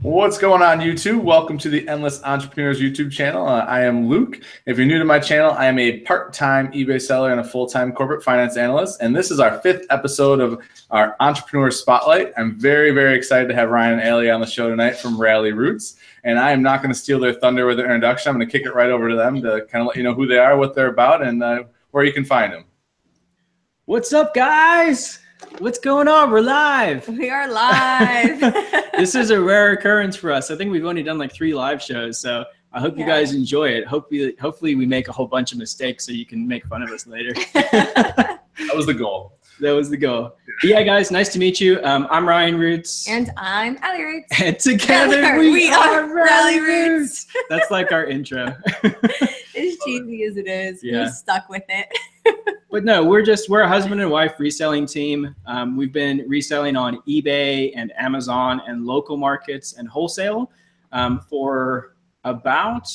What's going on, YouTube? Welcome to the Endless Entrepreneurs YouTube channel. I am Luke. If you're new to my channel, I am a part-time eBay seller and a full-time corporate finance analyst, and this is our 5th episode of our Entrepreneur Spotlight. I'm very, very excited to have Ryan Alli on the show tonight from Ralli Roots, and I am not going to steal their thunder with their introduction. I'm going to kick it right over to them to kind of let you know who they are, what they're about, and where you can find them. What's up, guys? What's going on? We're live. We are live. This is a rare occurrence for us. I think we've only done like 3 live shows, so I hope you guys enjoy it. Hopefully we make a whole bunch of mistakes so you can make fun of us later. That was the goal. That was the goal. But yeah, guys, nice to meet you. I'm Ryan Roots. And I'm Alli Roots. And together we are Ralli Roots. That's like our intro. As cheesy as it is, yeah. we stuck with it. But no, we're a husband and wife reselling team. We've been reselling on eBay and Amazon and local markets and wholesale for about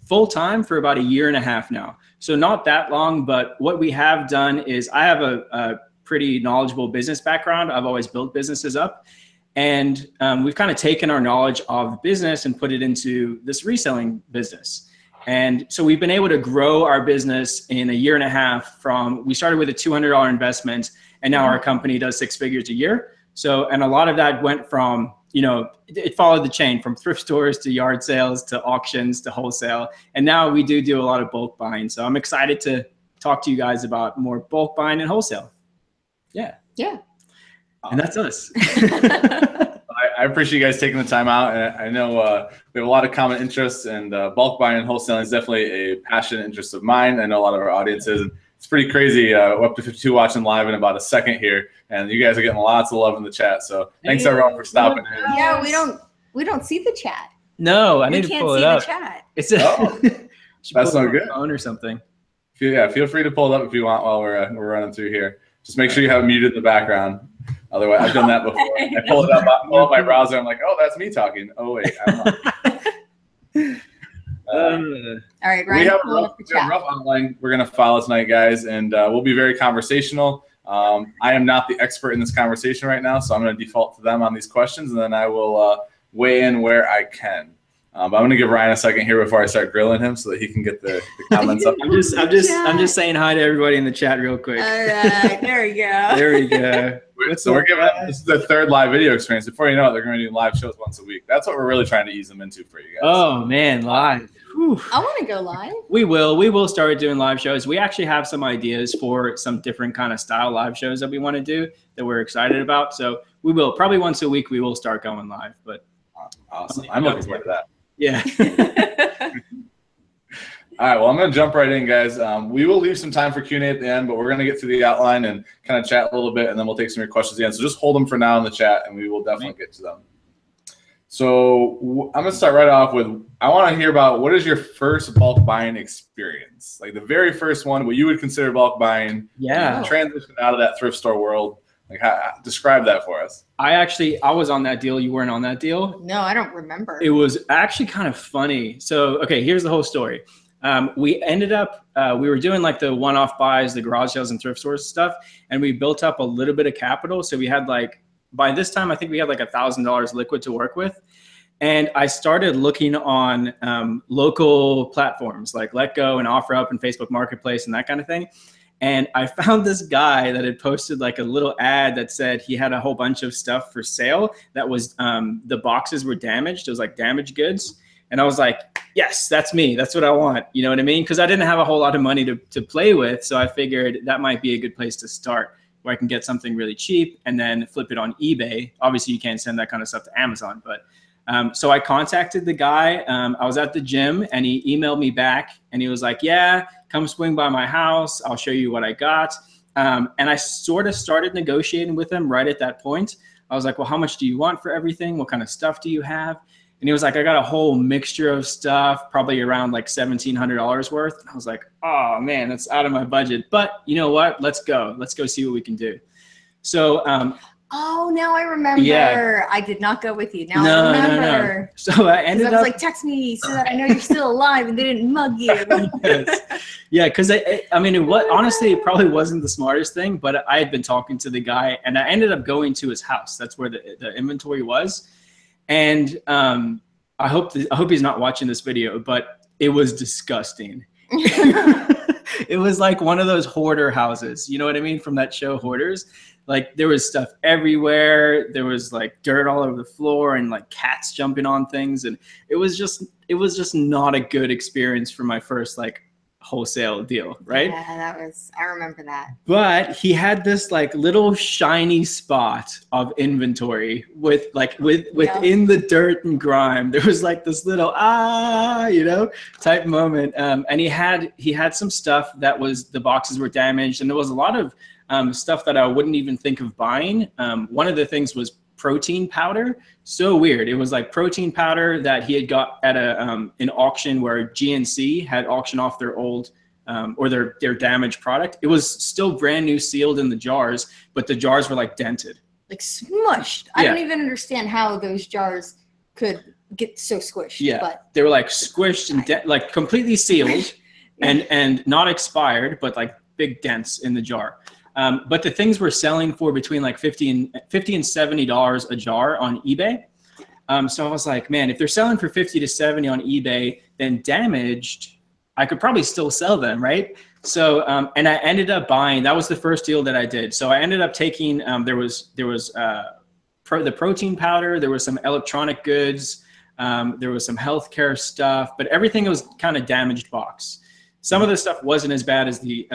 full-time for about 1.5 years now. So not that long, but what we have done is I have a pretty knowledgeable business background. I've always built businesses up. And we've kind of taken our knowledge of business and put it into this reselling business. And so we've been able to grow our business in 1.5 years from, we started with a $200 investment and now our company does 6 figures a year. So, and a lot of that went from, you know, it followed the chain from thrift stores to yard sales to auctions to wholesale. And now we do a lot of bulk buying. So I'm excited to talk to you guys about more bulk buying and wholesale. Yeah. Yeah. And that's us. I appreciate you guys taking the time out. And I know we have a lot of common interests, and bulk buying and wholesaling is definitely a passion and interest of mine. I know a lot of our audiences, and it's pretty crazy. We're up to 52 watching live in about a second here, and you guys are getting lots of love in the chat. So thanks everyone for stopping in. Yeah, we don't see the chat. No, I need to pull it up. We can't see the chat. It's that's not good. Phone or something. Feel free to pull it up if you want while we're running through here. Just make sure you have it muted in the background. Otherwise, I've done that before. I pull it up, pull up my browser. I'm like, oh, that's me talking. Oh wait, I'm not. All right, Ryan. We have a rough outline we're gonna follow tonight, guys, and we'll be very conversational. I am not the expert in this conversation right now, so I'm gonna default to them on these questions, and then I will weigh in where I can. But I'm gonna give Ryan a second here before I start grilling him, so that he can get the comments up. I'm just saying hi to everybody in the chat real quick. All right, there we go. There we go. So we're giving this is the 3rd live video experience. Before you know it, they're going to do live shows once a week. That's what we're really trying to ease them into for you guys. Oh man, live. Whew. I want to go live. We will start doing live shows. We actually have some ideas for some different kind of style live shows that we want to do that we're excited about. So we will probably once a week we will start going live. But awesome. I'm looking forward to that. Yeah. All right, well, I'm going to jump right in, guys. We will leave some time for Q&A at the end, but we're going to get through the outline and kind of chat a little bit, and then we'll take some of your questions at the end. So just hold them for now in the chat, and we will definitely get to them. So I'm going to start right off with, I want to hear about what is your first bulk buying experience? Like the very first one, what you would consider bulk buying. Yeah. Transition out of that thrift store world. Like, describe that for us. I was on that deal. You weren't on that deal? No, I don't remember. It was actually kind of funny. So, okay, here's the whole story. We ended up, we were doing like the one-off buys, the garage sales and thrift stores stuff, and we built up a little bit of capital. So we had like, by this time, I think we had like $1,000 liquid to work with. And I started looking on local platforms like Letgo and OfferUp and Facebook Marketplace and that kind of thing. And I found this guy that had posted like a little ad that said he had a whole bunch of stuff for sale that was, the boxes were damaged. It was like damaged goods. And I was like, yes, that's me. That's what I want. You know what I mean? Because I didn't have a whole lot of money to play with. So I figured that might be a good place to start where I can get something really cheap and then flip it on eBay. Obviously, you can't send that kind of stuff to Amazon. But so I contacted the guy. I was at the gym and he emailed me back and he was like, yeah, come swing by my house. I'll show you what I got. And I sort of started negotiating with him right at that point. I was like, well, how much do you want for everything? What kind of stuff do you have? And he was like, I got a whole mixture of stuff, probably around like $1,700 worth. And I was like, oh man, that's out of my budget. But you know what? Let's go. Let's go see what we can do. So, oh, now I remember. Yeah. I did not go with you. Now I remember. No. So I ended up. I was like, text me so that I know you're still alive and they didn't mug you. Yes. Yeah, because I mean, honestly, it probably wasn't the smartest thing, but I had been talking to the guy and I ended up going to his house. That's where the inventory was. And I hope he's not watching this video, but it was disgusting. It was like one of those hoarder houses. You know what I mean? From that show Hoarders. Like there was stuff everywhere. There was like dirt all over the floor and like cats jumping on things. And it was just not a good experience for my first like wholesale deal, right? Yeah, I remember that. But he had this like little shiny spot of inventory within the dirt and grime. There was like this little type moment. And he had some stuff that was, the boxes were damaged, and there was a lot of stuff that I wouldn't even think of buying. One of the things was protein powder. So weird. It was like protein powder that he had got at an auction where GNC had auctioned off their old or their damaged product. It was still brand new, sealed in the jars, but the jars were like dented, like smushed. I don't even understand how those jars could get so squished. Yeah, but they were like squished and like completely sealed and not expired, but like big dents in the jar. But the things were selling for between like $50 and $70 a jar on eBay. So I was like, man, if they're selling for 50 to 70 on eBay, then damaged, I could probably still sell them, right? So, and I ended up buying, that was the first deal that I did. So I ended up taking, there was the protein powder, there was some electronic goods, there was some healthcare stuff, but everything was kind of damaged box. Some of the stuff wasn't as bad as the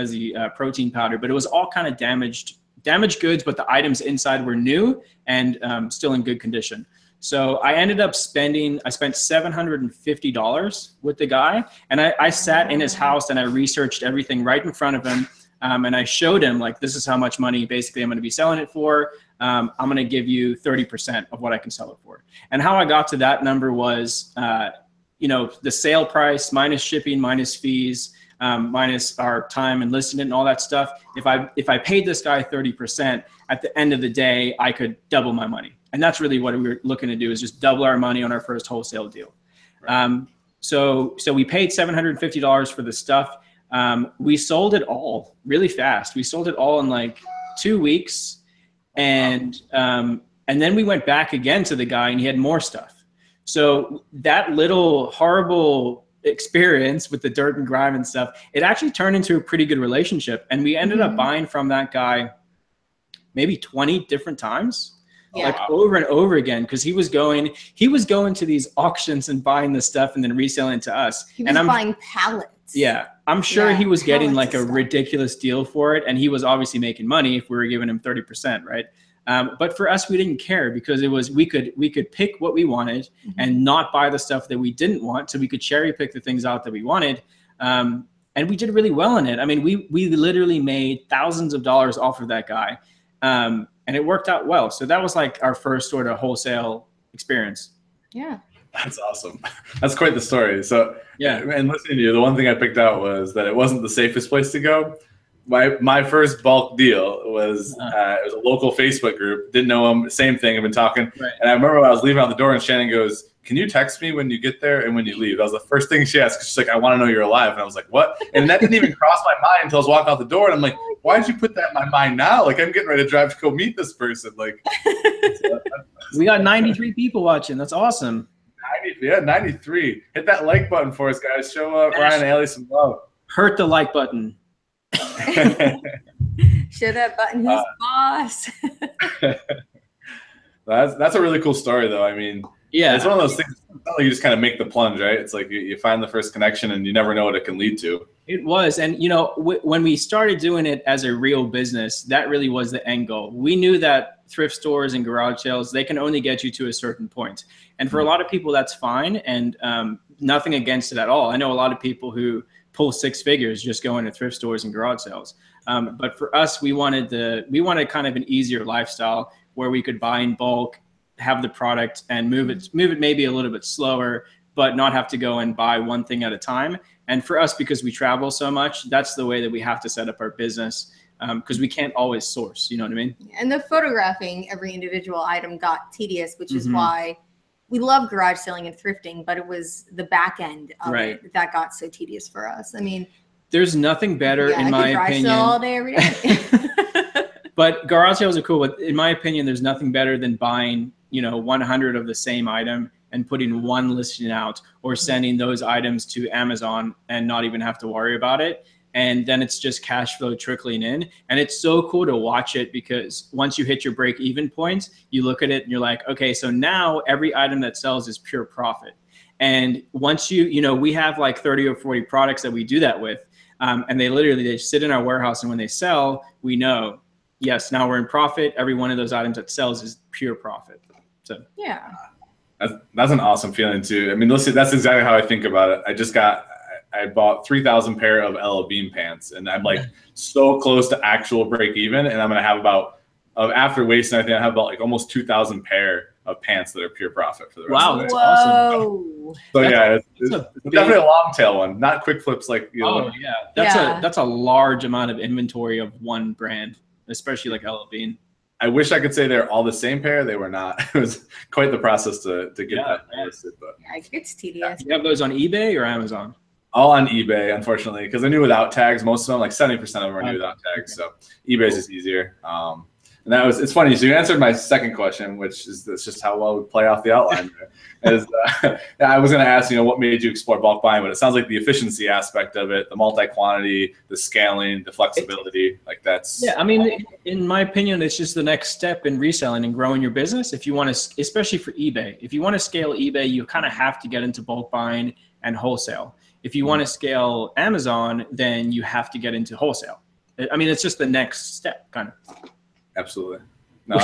protein powder, but it was all kind of damaged goods, but the items inside were new and still in good condition. So I ended up spent $750 with the guy, and I sat in his house and I researched everything right in front of him, and I showed him like, this is how much money basically I'm going to be selling it for. I'm going to give you 30% of what I can sell it for. And how I got to that number was, the sale price minus shipping, minus fees, minus our time and listing it and all that stuff. If I paid this guy 30%, at the end of the day, I could double my money. And that's really what we were looking to do, is just double our money on our first wholesale deal. Right. So we paid $750 for the stuff. We sold it all really fast. We sold it all in like 2 weeks. And then we went back again to the guy and he had more stuff. So that little horrible experience with the dirt and grime and stuff, it actually turned into a pretty good relationship. And we ended up buying from that guy maybe 20 different times. Yeah. Like over and over again, because he was going to these auctions and buying the stuff and then reselling it to us. He was buying pallets. Yeah, I'm sure he was getting like a ridiculous deal for it, and he was obviously making money if we were giving him 30%, right? But for us, we didn't care, because it was we could pick what we wanted and not buy the stuff that we didn't want, so we could cherry pick the things out that we wanted, and we did really well in it. I mean, we literally made thousands of dollars off of that guy. And it worked out well. So that was like our first sort of wholesale experience. Yeah. That's awesome. That's quite the story. So yeah, and listening to you, the one thing I picked out was that it wasn't the safest place to go. My first bulk deal was it was a local Facebook group. Didn't know him. Same thing. I've been talking. Right. And I remember when I was leaving out the door and Shannon goes, "Can you text me when you get there and when you leave?" That was the first thing she asked. She's like, "I want to know you're alive." And I was like, "What?" And that didn't even cross my mind until I was walking out the door. And I'm like, why did you put that in my mind now? Like, I'm getting ready to drive to go meet this person. Like, we got 93 people watching. That's awesome. 93. Hit that like button for us, guys. Show Ryan Alli some love. Hurt the like button. Show that button who's boss. That's a really cool story, though. I mean, yeah, it's one of those things. It's not like you just kind of make the plunge, right? It's like you find the first connection, and you never know what it can lead to. It was, and when we started doing it as a real business, that really was the end goal. We knew that thrift stores and garage sales, they can only get you to a certain point, and for a lot of people, that's fine, and nothing against it at all. I know a lot of people who pull 6 figures just going to thrift stores and garage sales, but for us, we wanted kind of an easier lifestyle where we could buy in bulk, have the product, and move it maybe a little bit slower, but not have to go and buy one thing at a time. And for us, because we travel so much, that's the way that we have to set up our business, because we can't always source, you know what I mean? And the photographing every individual item got tedious, which is why we love garage selling and thrifting, but it was the back end of it that got so tedious for us. I mean, there's nothing better, in my opinion. Sell all day, every day. But garage sales are cool, but in my opinion, there's nothing better than buying you know, 100 of the same item and putting one listing out, or sending those items to Amazon and not even have to worry about it. And then it's just cash flow trickling in. And it's so cool to watch it, because once you hit your break even point, you look at it and you're like, okay, so now every item that sells is pure profit. And once you know, we have like 30 or 40 products that we do that with. And they sit in our warehouse, and when they sell, we know, yes, now we're in profit. Every one of those items that sells is pure profit. So yeah. That's an awesome feeling too. I mean, listen, that's exactly how I think about it. I bought 3,000 pair of LL Bean pants, and I'm like so close to actual break even. And I'm going to have after waste and everything, I have about like almost 2,000 pair of pants that are pure profit for the rest of the day. Whoa. So yeah, it's definitely a long tail one, not quick flips like, you know. Oh yeah. That's a large amount of inventory of one brand, especially like LL Bean. I wish I could say they're all the same pair. They were not. It was quite the process to get that listed. But it's tedious. You have those on eBay or Amazon? All on eBay, unfortunately, because I knew without tags. Most of them, like 70% of them, are new without tags. So eBay's just easier. And it's funny. So you answered my second question, which is that's just how well we play off the outline. I was going to ask, you know, what made you explore bulk buying, but it sounds like the efficiency aspect of it, the multi-quantity, the scaling, the flexibility, like that's. Yeah, I mean, in my opinion, it's just the next step in reselling and growing your business. If you want to, especially for eBay, if you want to scale eBay, you kind of have to get into bulk buying and wholesale. If you want to scale Amazon, then you have to get into wholesale. I mean, it's just the next step, kind of. Absolutely. No,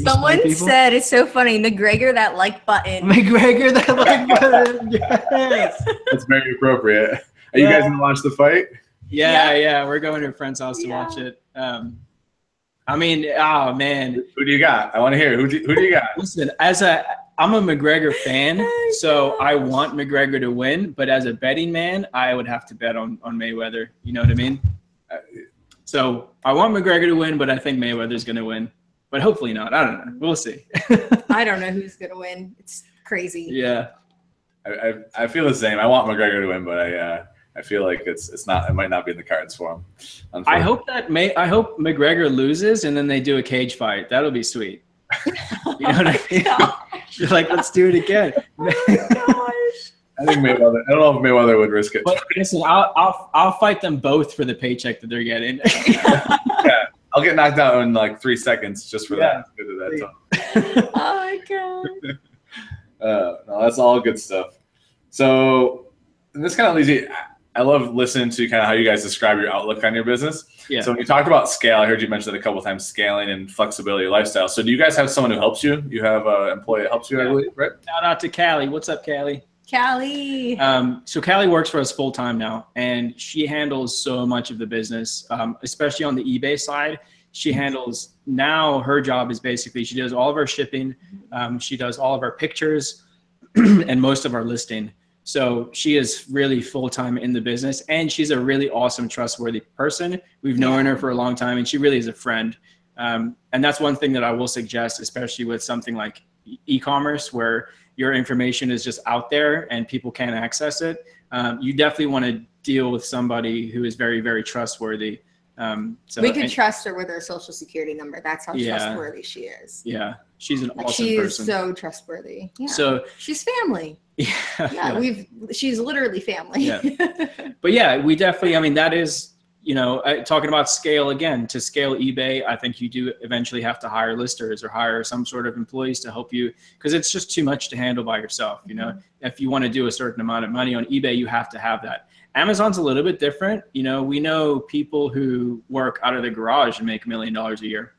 someone said, it's so funny, McGregor, that like button. McGregor, that like button. Yes. That's very appropriate. Are you guys going to watch the fight? Yeah. We're going to a friend's house to watch it. I mean, oh, man. Who do you got? I want to hear. Who do you got? Listen, I'm a McGregor fan, so I want McGregor to win. But as a betting man, I would have to bet on Mayweather. You know what I mean? So I want McGregor to win, but I think Mayweather's going to win. But hopefully not. I don't know. We'll see. I don't know who's going to win. It's crazy. Yeah. I feel the same. I want McGregor to win, but I feel like it's not. It might not be in the cards for him. I hope McGregor loses and then they do a cage fight. That'll be sweet. You know what I mean? You're like, let's do it again. I think Mayweather. I don't know if Mayweather would risk it. But listen, I'll fight them both for the paycheck that they're getting. Yeah, I'll get knocked out in like 3 seconds just for that. Oh my god. No, that's all good stuff. So this kind of leads you. I love listening to kind of how you guys describe your outlook on your business. Yeah. So when you talked about scale, I heard you mention it a couple of times, scaling and flexibility of lifestyle. So do you guys have someone who helps you? You have an employee that helps you, I believe, right? Shout out to Callie. What's up, Callie? Callie. So Callie works for us full time now, and she handles so much of the business, especially on the eBay side. She handles now. Her job is basically she does all of our shipping, she does all of our pictures, and most of our listing. So she is really full time in the business, and she's a really awesome, trustworthy person. We've known her for a long time, and she really is a friend. And that's one thing that I will suggest, especially with something like e-commerce, where your information is just out there and people can't access it. You definitely want to deal with somebody who is very, very trustworthy. So we can trust her with her social security number. That's how trustworthy she is. Yeah, she's an awesome person. She is so trustworthy. Yeah. So she's family. She's literally family. Yeah. But yeah, we definitely. I mean, that is, you know, talking about scale again. To scale eBay, I think you do eventually have to hire listers or hire some sort of employees to help you, because it's just too much to handle by yourself. You know, if you want to do a certain amount of money on eBay, you have to have that. Amazon's a little bit different. You know, we know people who work out of the garage and make $1 million a year.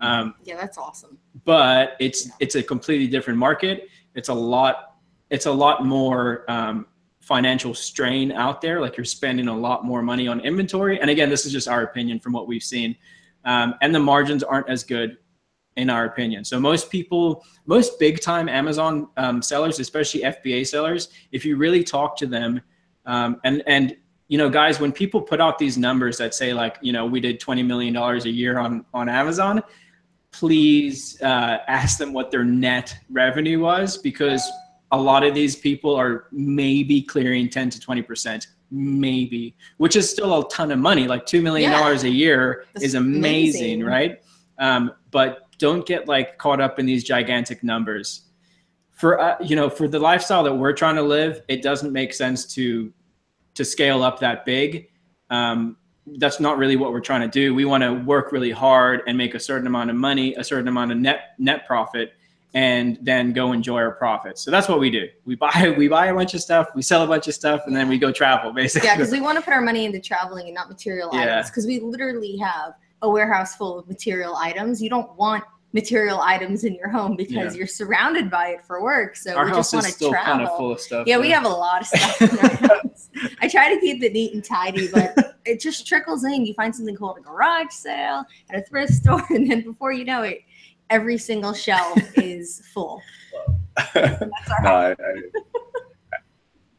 Yeah, that's awesome. But it's a completely different market. It's a lot more financial strain out there. Like, you're spending a lot more money on inventory. And again, this is just our opinion from what we've seen. And the margins aren't as good in our opinion. So most big time Amazon sellers, especially FBA sellers, if you really talk to them, and you know, guys, when people put out these numbers that say, like, you know, we did $20 million a year on Amazon, please ask them what their net revenue was, because a lot of these people are maybe clearing 10 to 20%, maybe, which is still a ton of money. Like $2 million a year is amazing, right? But don't get like caught up in these gigantic numbers. For you know, for the lifestyle that we're trying to live, it doesn't make sense to scale up that big. That's not really what we're trying to do. We want to work really hard and make a certain amount of money, a certain amount of net profit, and then go enjoy our profits. So that's what we do. We buy a bunch of stuff, we sell a bunch of stuff, and then we go travel, basically. Yeah, because we want to put our money into traveling and not material items. Because we literally have a warehouse full of material items. You don't want material items in your home because you're surrounded by it for work. So our we house just want is to still travel. kind of full of stuff. Yeah, we have a lot of stuff in our house. I try to keep it neat and tidy, but it just trickles in. You find something cool at a garage sale, at a thrift store, and then before you know it, every single shelf is full. That's our house.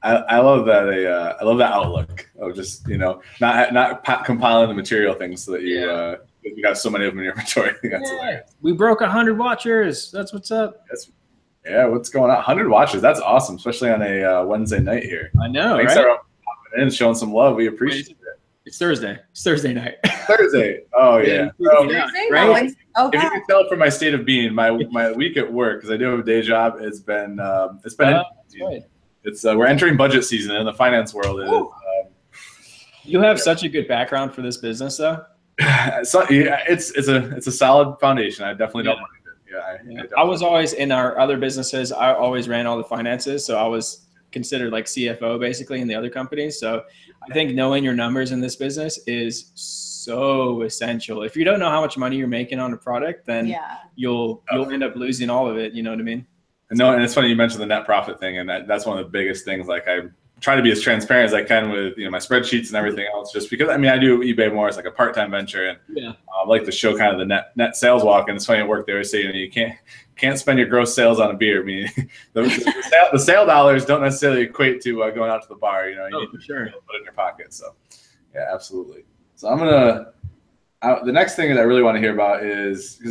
I love that. I love that outlook of just, you know, not compiling the material things so that you got so many of them in your inventory. That's hilarious. We broke 100 watchers. That's what's up. What's going on? 100 watches. That's awesome, especially on a Wednesday night here. I know, Thanks right? for popping in, showing some love. We appreciate it. It's Thursday. It's Thursday night. Thursday. Oh yeah. Thursday? Right? Oh, if you can tell from my state of being, my week at work, because I do have a day job, it's been right. It's we're entering budget season in the finance world. You have such a good background for this business, though. So it's a solid foundation. I definitely don't mind it. I was always in our other businesses. I always ran all the finances, so I was considered like CFO basically in the other companies. So I think knowing your numbers in this business is so essential. If you don't know how much money you're making on a product, then you'll end up losing all of it. You know what I mean? No, and it's funny you mentioned the net profit thing, and that's one of the biggest things. Like I try to be as transparent as I can with my spreadsheets and everything else, just because I mean I do eBay more as like a part-time venture, and I like to show kind of the net sales walk. And it's funny at work they always say you can't spend your gross sales on a beer. I mean the sale dollars don't necessarily equate to going out to the bar. You need to put it in your pocket. So yeah, absolutely. So I'm gonna the next thing that I really want to hear about is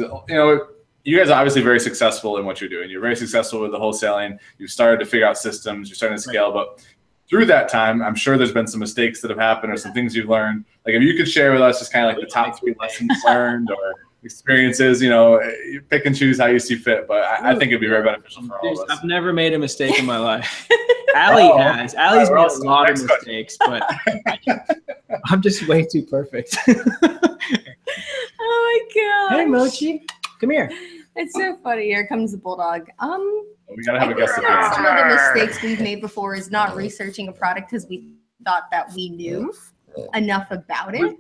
you guys are obviously very successful in what you're doing. You're very successful with the wholesaling. You've started to figure out systems. You're starting to scale. But through that time, I'm sure there's been some mistakes that have happened or some things you've learned. Like if you could share with us just kind of like the top 3 lessons learned or experiences, you pick and choose how you see fit. But I think it'd be very beneficial for all of us. I've never made a mistake in my life. Alli has. Alli's made a lot of mistakes, but I'm just way too perfect. Oh my God. Hey, Mochi. Come here. It's so funny. Here comes the bulldog. We gotta have a guest appearance. Some of the mistakes we've made before is not researching a product because we thought that we knew enough about it.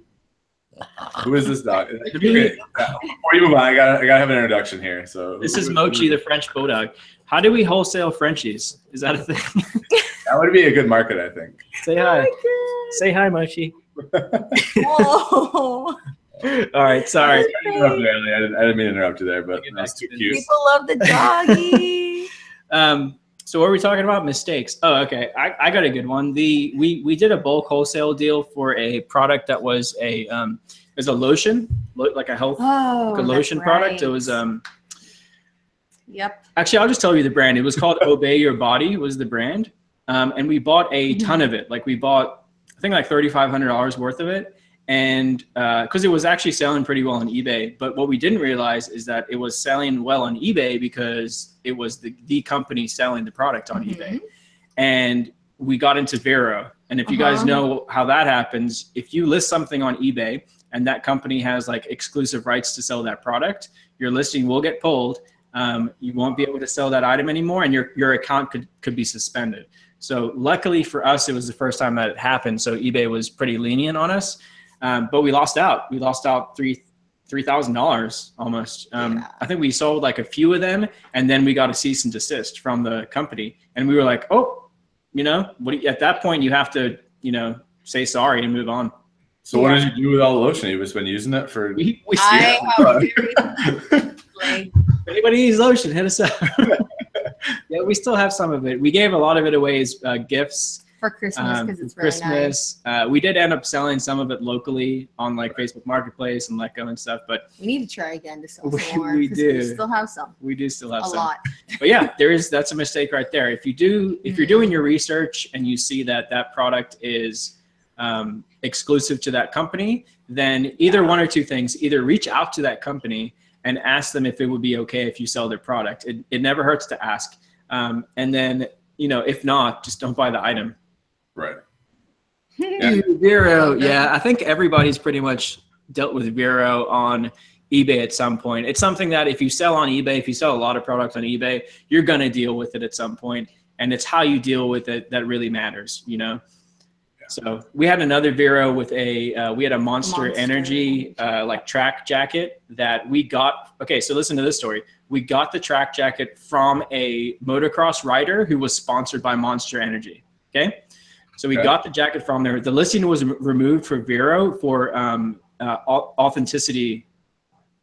Who is this dog? Before you move on, I gotta have an introduction here. So this is Mochi, the French bulldog. How do we wholesale Frenchies? Is that a thing? That would be a good market, I think. Say hi. Say hi, Mochi. Whoa. All right, sorry. I didn't mean to interrupt you there, but that was too cute. People love the doggy. So what are we talking about? Mistakes. Oh, okay. I got a good one. We did a bulk wholesale deal for a product that was a lotion, like a health lotion product. It was Yep. Actually, I'll just tell you the brand. It was called Obey Your Body was the brand, and we bought a ton of it. Like we bought, I think like $3,500 worth of it. And because it was actually selling pretty well on eBay. But what we didn't realize is that it was selling well on eBay because it was the company selling the product on eBay. And we got into Vero. And if you guys know how that happens, if you list something on eBay and that company has like exclusive rights to sell that product, your listing will get pulled. You won't be able to sell that item anymore, and your account could be suspended. So luckily for us, it was the first time that it happened. So eBay was pretty lenient on us. But we lost out. We lost out $3,000 almost. I think we sold like a few of them, and then we got a cease and desist from the company. And we were like, oh, at that point you have to, say sorry and move on. So what did you do with all the lotion? You've just been using it for? Anybody needs lotion, hit us up. Yeah, we still have some of it. We gave a lot of it away as gifts. For Christmas, because it's Christmas. Really nice. We did end up selling some of it locally on like Facebook Marketplace and Letgo and stuff, but we need to try again to sell some more. We do. We still have some. We do still have a lot. But yeah, that's a mistake right there. If you're doing your research and you see that product is exclusive to that company, then either one or two things: either reach out to that company and ask them if it would be okay if you sell their product. It never hurts to ask. And then, if not, just don't buy the item. Right. Dude, Vero. Yeah, I think everybody's pretty much dealt with Vero on eBay at some point. It's something that if you sell on eBay, if you sell a lot of products on eBay, you're going to deal with it at some point. And it's how you deal with it that really matters, So we had another Vero with we had a Monster Energy like track jacket that we got. Okay, so listen to this story. We got the track jacket from a motocross rider who was sponsored by Monster Energy. Okay, so we got the jacket from there. The listing was removed for Vero for authenticity.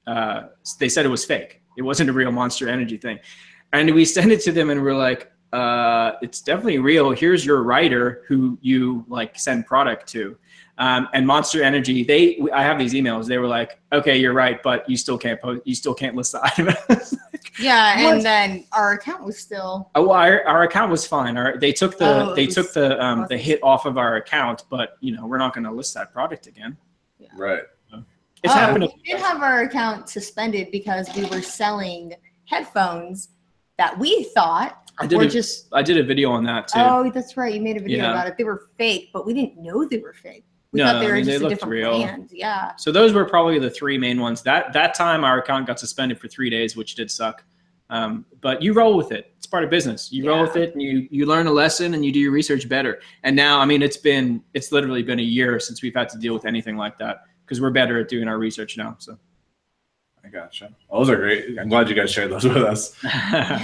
They said it was fake. It wasn't a real Monster Energy thing, and we sent it to them, and we're like, it's definitely real. Here's your writer who you like send product to. And Monster Energy, I have these emails. They were like, okay, you're right, but you still can't list the item. Yeah, and then our account was still. Oh, well, our account was fine. They took the hit off of our account, but we're not going to list that product again. Yeah. Right. It's happening. We did have our account suspended because we were selling headphones that we thought I did a video on that too. Oh, that's right. You made a video about it. They were fake, but we didn't know they were fake. We thought they were just a different brand. Yeah. So those were probably the three main ones. That time our account got suspended for 3 days, which did suck. But you roll with it. It's part of business. You roll with it, and you learn a lesson, and you do your research better. And now, I mean, it's literally been a year since we've had to deal with anything like that because we're better at doing our research now. So. I gotcha. Those are great. I'm glad you guys shared those with us. I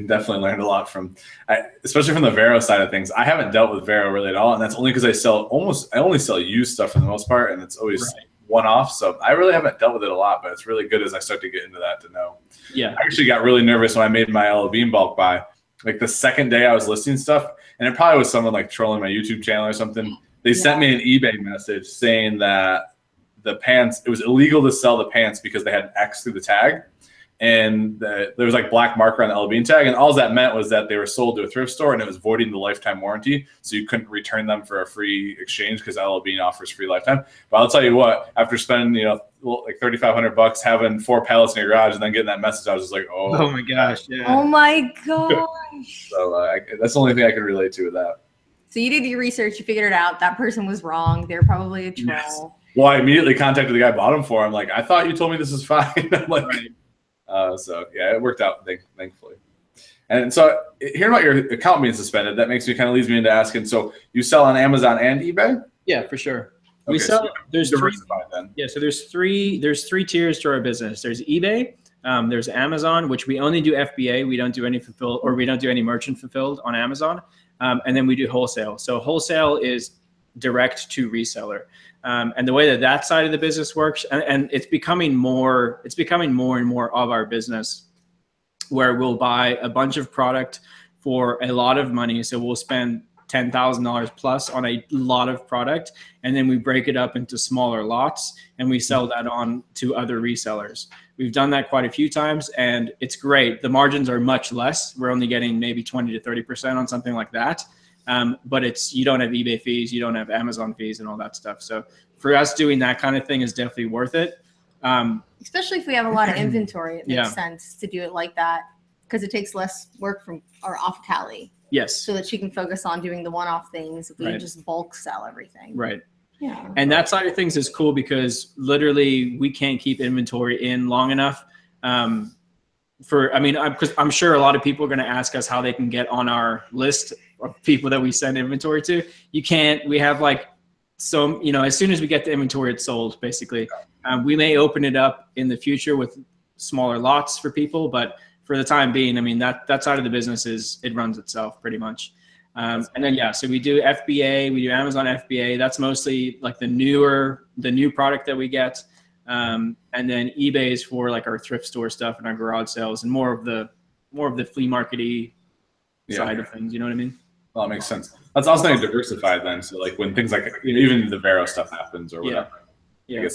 definitely learned a lot especially from the Vero side of things. I haven't dealt with Vero really at all, and that's only because I only sell used stuff for the most part, and it's always one-off. So I really haven't dealt with it a lot, but it's really good as I start to get into that to know. Yeah. I actually got really nervous when I made my LL Bean bulk buy. Like the second day I was listing stuff, and it probably was someone like trolling my YouTube channel or something. They sent me an eBay message saying that the pants, it was illegal to sell the pants because they had an X through the tag, and there was like black marker on the LL Bean tag, and all that meant was that they were sold to a thrift store and it was voiding the lifetime warranty, so you couldn't return them for a free exchange because LL Bean offers free lifetime. But I'll tell you what, after spending like $3,500 having 4 pallets in your garage and then getting that message, I was just like, oh my gosh, yeah. Oh my gosh. So that's the only thing I can relate to with that. So you did your research, you figured it out. That person was wrong. They're probably a troll. Yes. Well, I immediately contacted the guy I bought them for. I'm like, I thought you told me this is fine. I'm like, so yeah, it worked out, thankfully. And so hearing about your account being suspended, that makes me kind of leads me into asking, so you sell on Amazon and eBay? Yeah, for sure. Okay, we sell, so there's three tiers to our business. There's eBay, there's Amazon, which we only do FBA. We don't do any fulfilled, or we don't do any merchant fulfilled on Amazon. And then we do wholesale. So wholesale is direct to reseller. And the way that side of the business works, and it's becoming more and more of our business, where we'll buy a bunch of product for a lot of money. So we'll spend $10,000 plus on a lot of product, and then we break it up into smaller lots and we sell that on to other resellers. We've done that quite a few times, and it's great. The margins are much less. We're only getting maybe 20 to 30% on something like that. But you don't have eBay fees, you don't have Amazon fees and all that stuff. So for us, doing that kind of thing is definitely worth it. Especially if we have a lot of inventory, it makes sense to do it like that because it takes less work from our off tally. Yes. So that she can focus on doing the one-off things. We just bulk sell everything. Right. Yeah. And that side of things is cool because literally we can't keep inventory in long enough. Because I'm sure a lot of people are going to ask us how they can get on our list of people that we send inventory to. You can't. We have like so, as soon as we get the inventory, it's sold basically. We may open it up in the future with smaller lots for people, but for the time being, I mean, that side of the business it runs itself pretty much. And then, so we do FBA, we do Amazon FBA. That's mostly like the new product that we get. And then eBay is for like our thrift store stuff and our garage sales and more of the flea market-y side of things. You know what I mean? Well, that makes sense. That's also diversified then. So like when things like even the Vero stuff happens or whatever. Yeah.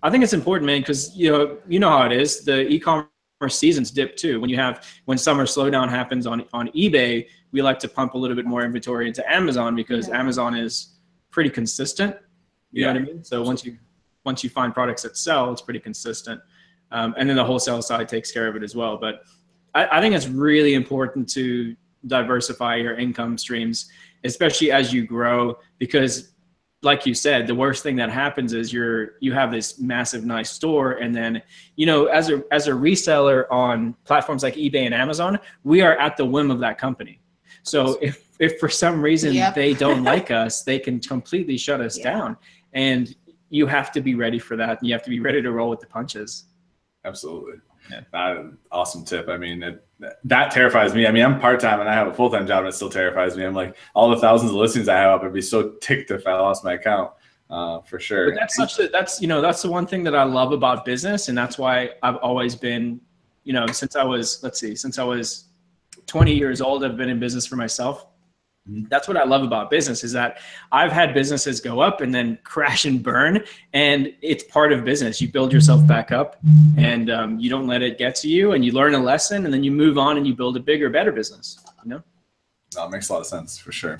I think it's important, man, because you know how it is. The e-commerce seasons dip too. When summer slowdown happens on eBay, we like to pump a little bit more inventory into Amazon because Amazon is pretty consistent. You know what I mean? So once you find products that sell, it's pretty consistent. And then the wholesale side takes care of it as well. But I think it's really important to diversify your income streams, especially as you grow, because like you said, the worst thing that happens is you have this massive, nice store. And then, you know, as a reseller on platforms like eBay and Amazon, we are at the whim of that company. So if for some reason they don't like us, they can completely shut us down. And you have to be ready for that. And you have to be ready to roll with the punches. Absolutely. Yeah. Awesome tip. I mean, that terrifies me. I mean, I'm part-time and I have a full-time job and it still terrifies me. I'm like, all the thousands of listings I have up, I'd be so ticked if I lost my account, for sure. But that's the one thing that I love about business. And that's why I've always been, you know, since I was 20 years old, I've been in business for myself. That's what I love about business, is that I've had businesses go up and then crash and burn, and it's part of business. You build yourself back up, and you don't let it get to you, and you learn a lesson, and then you move on and you build a bigger, better business. You know? No, it makes a lot of sense for sure.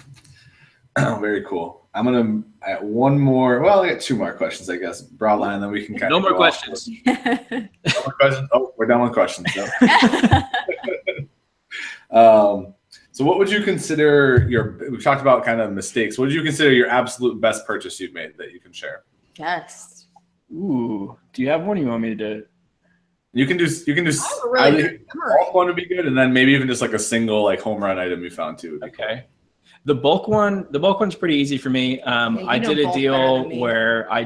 Very cool. I'm gonna add one more. Well, I got two more questions, I guess. Broad line, then we can kind of. No more questions. No more questions. Oh, we're done with questions. So what would you consider we've talked about kind of mistakes. What would you consider your absolute best purchase you've made that you can share? Yes. Ooh, do you have one you want me to do? You can do bulk one would be good, and then maybe even just like a single like home run item you found too. Okay. The bulk one's pretty easy for me. I did a deal where I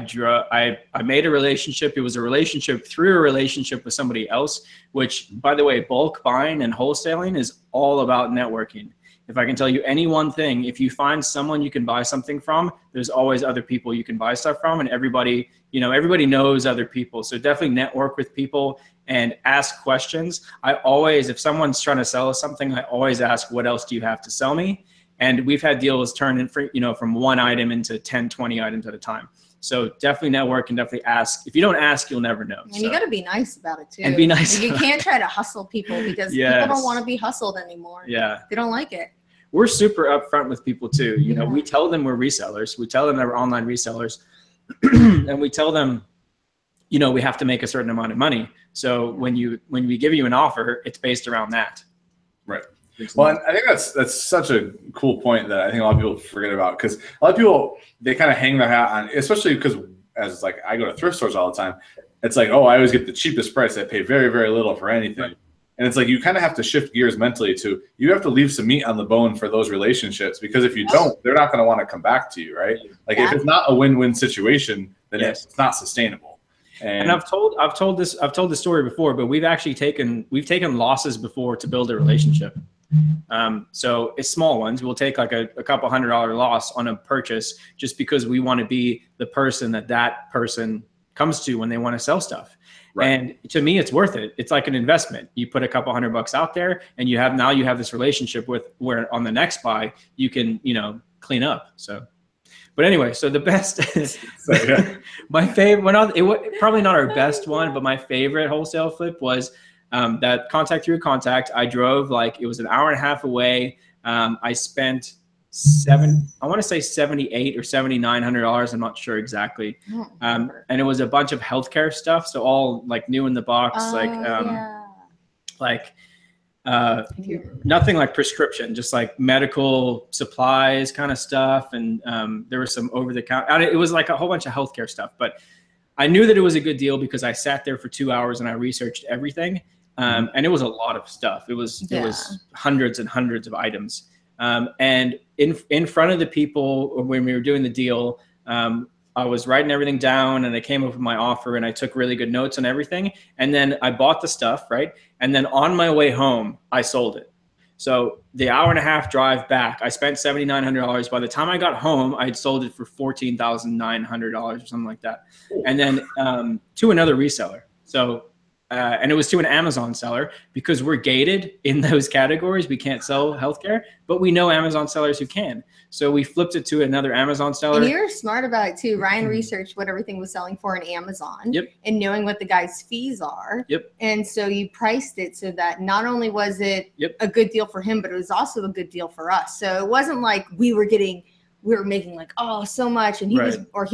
made a relationship. It was a relationship through a relationship with somebody else, which, by the way, bulk buying and wholesaling is all about networking. If I can tell you any one thing, if you find someone you can buy something from, there's always other people you can buy stuff from, and everybody knows other people. So definitely network with people and ask questions. If someone's trying to sell us something, I always ask, what else do you have to sell me? And we've had deals turn in from one item into 10, 20 items at a time. So definitely network and definitely ask. If you don't ask, you'll never know. And you got to be nice about it too. And be nice. You can't try to hustle people, because people don't want to be hustled anymore. Yeah. They don't like it. We're super upfront with people too. You know, we tell them we're resellers. We tell them that we're online resellers. And we tell them, you know, we have to make a certain amount of money. So when we give you an offer, it's based around that. Right. Well, and I think that's such a cool point that I think a lot of people forget about, because a lot of people, they kind of hang their hat on, especially because as like I go to thrift stores all the time, it's like, oh, I always get the cheapest price. I pay very, very little for anything. Right. And it's like you kind of have to shift gears mentally to, you have to leave some meat on the bone for those relationships, because if you don't, they're not going to want to come back to you, right? Like if it's not a win-win situation, then it's not sustainable. And I've told this story before, but we've taken losses before to build a relationship. So it's small ones. We'll take like a couple $100 loss on a purchase just because we want to be the person that person comes to when they want to sell stuff. Right. And to me, it's worth it. It's like an investment. You put a couple $100 out there, and you have this relationship where on the next buy you can, clean up. So, but anyway, so the best, my favorite, probably not our best one, but my favorite wholesale flip was that contact through contact. I drove it was an hour and a half away. I spent $78 or $7,900. I'm not sure exactly. And it was a bunch of healthcare stuff. So all like new in the box, nothing like prescription, just like medical supplies kind of stuff. And there was some over the counter. It was like a whole bunch of healthcare stuff, but I knew that it was a good deal because I sat there for 2 hours and I researched everything. And it was a lot of stuff. It was hundreds and hundreds of items. And in front of the people when we were doing the deal, I was writing everything down, and I came up with my offer, and I took really good notes on everything. And then I bought the stuff, right? And then on my way home, I sold it. So the hour and a half drive back, I spent $7,900. By the time I got home, I had sold it for $14,900 or something like that. And then to another reseller. So and it was to an Amazon seller, because we're gated in those categories. We can't sell healthcare, but we know Amazon sellers who can. So we flipped it to another Amazon seller. And you're smart about it too. Ryan researched what everything was selling for in Amazon. Yep. And knowing what the guy's fees are. Yep. And so you priced it so that not only was it a good deal for him, but it was also a good deal for us. So it wasn't like we were getting we were making like, oh, so much, and he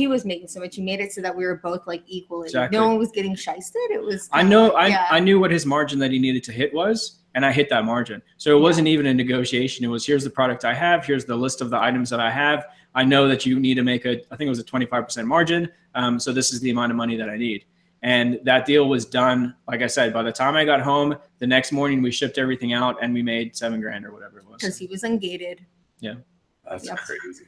was making so much. He made it so that we were both like equal. Exactly. No one was getting shysted. It was. I knew what his margin that he needed to hit was, and I hit that margin. So it wasn't even a negotiation. It was, here's the product I have. Here's the list of the items that I have. I know that you need to make I think it was a 25% margin. So this is the amount of money that I need. And that deal was done. Like I said, by the time I got home, the next morning we shipped everything out and we made $7,000 or whatever it was. Because he was ungated. Yeah. That's crazy.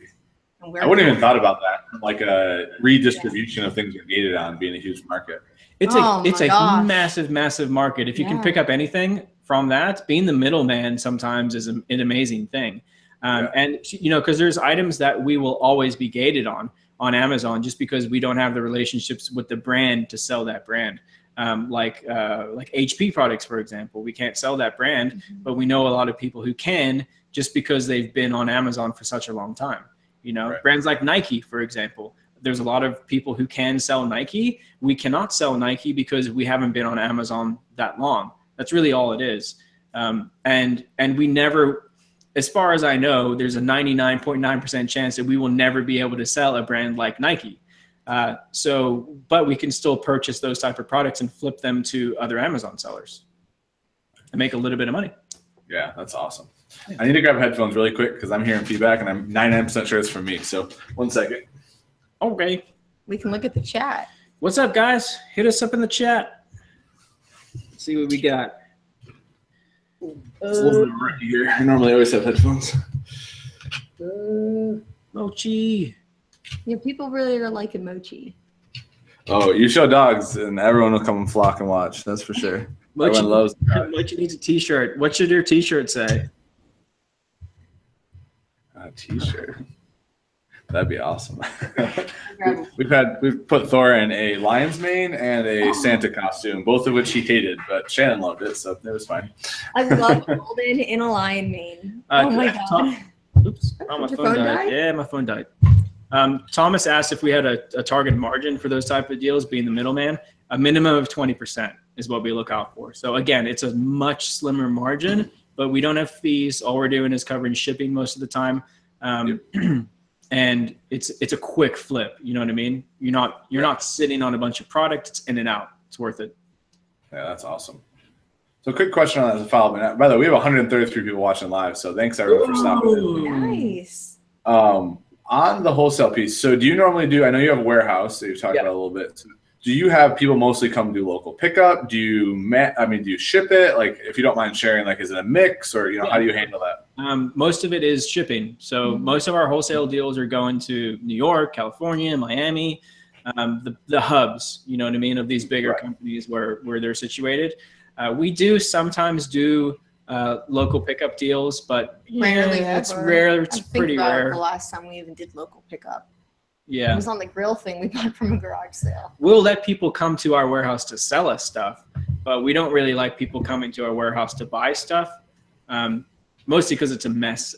I wouldn't even thought about that. Like a redistribution of things you're gated on being a huge market. It's a massive, massive market. If you can pick up anything from that, being the middleman sometimes is an amazing thing. And, you know, because there's items that we will always be gated on Amazon just because we don't have the relationships with the brand to sell that brand. Like HP products, for example, we can't sell that brand, but we know a lot of people who can just because they've been on Amazon for such a long time. You know, brands like Nike, for example, there's a lot of people who can sell Nike. We cannot sell Nike because we haven't been on Amazon that long. That's really all it is. And we never, as far as I know, there's a 99.9% chance that we will never be able to sell a brand like Nike. But we can still purchase those type of products and flip them to other Amazon sellers and make a little bit of money. Yeah, that's awesome. I need to grab headphones really quick because I'm hearing feedback and I'm 99% sure it's from me. So 1 second. Okay. We can look at the chat. What's up, guys? Hit us up in the chat. Let's see what we got. It's a little bit murky here. I normally always have headphones. Mochi. Yeah, people really are liking mochi. Oh, you show dogs and everyone will come and flock and watch. That's for sure. Everyone loves dogs. Mochi needs a t-shirt. What should your t-shirt say? A t-shirt. That'd be awesome. We've put Thor in a lion's mane and a Santa costume, both of which he hated, but Shannon loved it, so it was fine. I love Golden in a lion mane. Oh my god. Oops. Oh, my phone died. Yeah, my phone died. Thomas asked if we had a target margin for those type of deals, being the middleman. A minimum of 20% is what we look out for. So again, it's a much slimmer margin, but we don't have fees. All we're doing is covering shipping most of the time. And it's a quick flip. You know what I mean? You're not sitting on a bunch of product. It's in and out. It's worth it. Yeah, that's awesome. So quick question on that as a follow-up. By the way, we have 133 people watching live. So thanks everyone for stopping in. Nice. On the wholesale piece, so do you normally do, I know you have a warehouse that you've talked about a little bit. So do you have people mostly come do local pickup? Do you ship it? Like, if you don't mind sharing, like, is it a mix or, how do you handle that? Most of it is shipping. So most of our wholesale deals are going to New York, California, Miami, the hubs, you know what I mean, of these bigger companies where they're situated. We do sometimes do local pickup deals, but rarely. It's rare. It's pretty rare. The last time we even did local pickup. Yeah. It was on the grill thing we bought from a garage sale. We'll let people come to our warehouse to sell us stuff, but we don't really like people coming to our warehouse to buy stuff, mostly because it's a mess.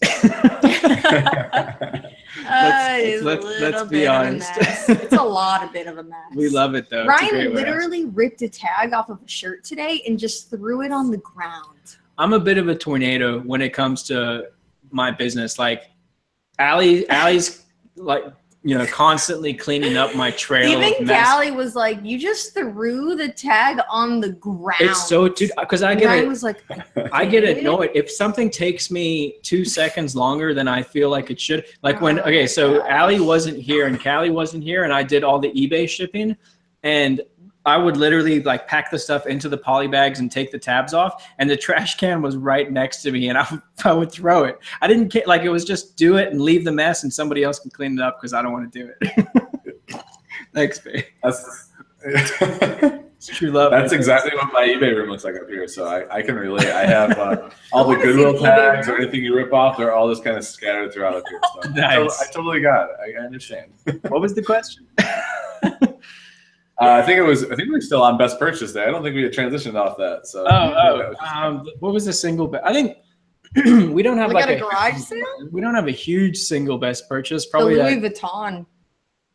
Let's be honest. It's a lot of bit of a mess. We love it, though. Ryan literally ripped a tag off of a shirt today and just threw it on the ground. I'm a bit of a tornado when it comes to my business. Like, Allie's like, constantly cleaning up my trail. Even Callie was like, "You just threw the tag on the ground." It's so, dude, because I get I get annoyed if something takes me 2 seconds longer than I feel like it should. Like so Allie wasn't here and Callie wasn't here, and I did all the eBay shipping, and I would literally like pack the stuff into the poly bags and take the tabs off, and the trash can was right next to me, and I would throw it. I didn't care, like, it was just do it and leave the mess, and somebody else can clean it up because I don't want to do it. Thanks, babe. It's true love. That's exactly what my eBay room looks like up here, so I can relate. I have all the Goodwill tags or anything you rip off, they're all just kind of scattered throughout up here. So nice. I totally got it. I understand. What was the question? I think we're still on best purchase there. I don't think we had transitioned off that. So what was the single I think we don't have like a garage sale. We don't have a huge single best purchase. Probably the Louis Vuitton.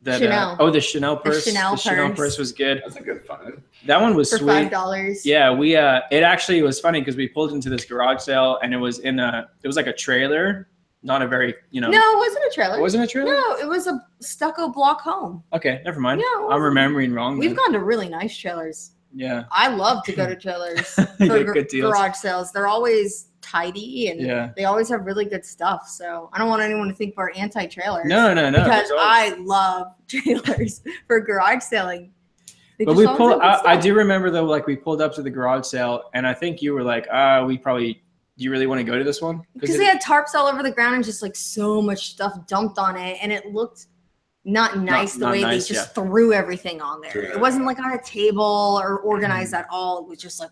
Chanel. The Chanel purse. The Chanel purse was good. That's a good find. That one was for sweet. $5. Yeah, it actually was funny because we pulled into this garage sale and it was like a trailer, not a very, you know. No, it wasn't a trailer. It wasn't a trailer? No, it was a stucco block home. Okay, never mind. No, I'm remembering wrong. We've gone to really nice trailers. Yeah. I love to go to trailers You for get good deals. garage sales. They're always tidy and Yeah. they always have really good stuff. So I don't want anyone to think we're anti-trailers. No. Because I love trailers for garage selling. But we pulled. I do remember though, like we pulled up to the garage sale, and I think you were like, we probably. Do you really want to go to this one? Because they had tarps all over the ground and just like so much stuff dumped on it, and it looked not nice the way they just threw everything on there. It wasn't like on a table or organized at all. It was just like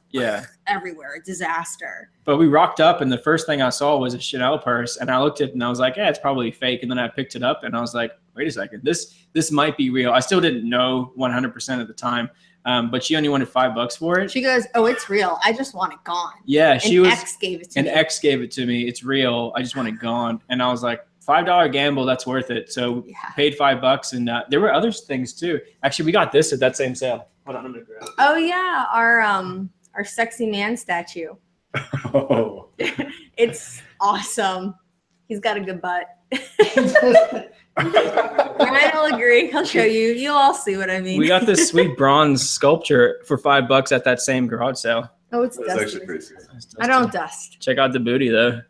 everywhere, a disaster. But we rocked up, and the first thing I saw was a Chanel purse, and I looked at it and I was like, yeah, it's probably fake. And then I picked it up and I was like, wait a second, this might be real. I still didn't know 100% at the time. But she only wanted $5 for it. She goes, "Oh, it's real. I just want it gone." Yeah, X gave it to me. X gave it to me. It's real. I just want it gone. And I was like, $5 gamble, that's worth it. So paid $5, and there were other things too. Actually, we got this at that same sale. Hold on, I'm gonna grab it. Oh yeah, our sexy man statue. Oh, it's awesome. He's got a good butt. Ryan will agree. He'll show you. You'll all see what I mean. We got this sweet bronze sculpture for $5 at that same garage sale. Oh, it's that's dusty. actually pretty cool. I don't dust. Check out the booty though.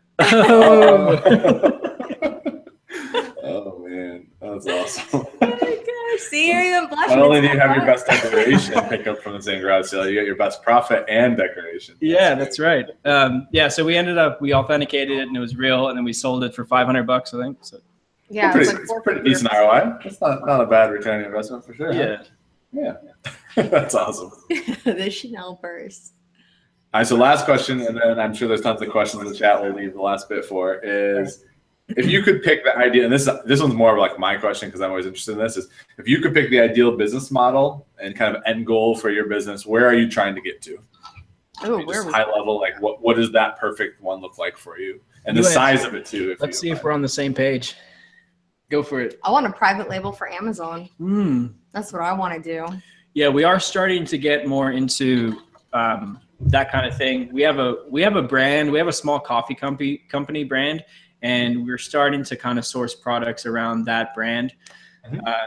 Oh man, that's awesome. Oh my gosh. See, you're even blushing. Not only do you have your best decoration pick up from the same garage sale, you get your best profit and decoration. Yeah, that's right. So we authenticated it and it was real, and then we sold it for $500, I think. So. Yeah, it's pretty decent ROI. It's not a bad return on investment for sure. Yeah. Yeah. That's awesome. The Chanel purse. All right, so last question, and then I'm sure there's tons of questions in the chat we'll leave the last bit for, is if you could pick the idea, and this one's more of like my question because I'm always interested in this, is if you could pick the ideal business model and kind of end goal for your business, where are you trying to get to? Oh, where just high level, like what does that perfect one look like for you? And the size of it too. Let's see if we're on the same page. Go for it. I want a private label for Amazon. That's what I want to do. Yeah, we are starting to get more into that kind of thing. We have a brand. We have a small coffee company brand, and we're starting to kind of source products around that brand.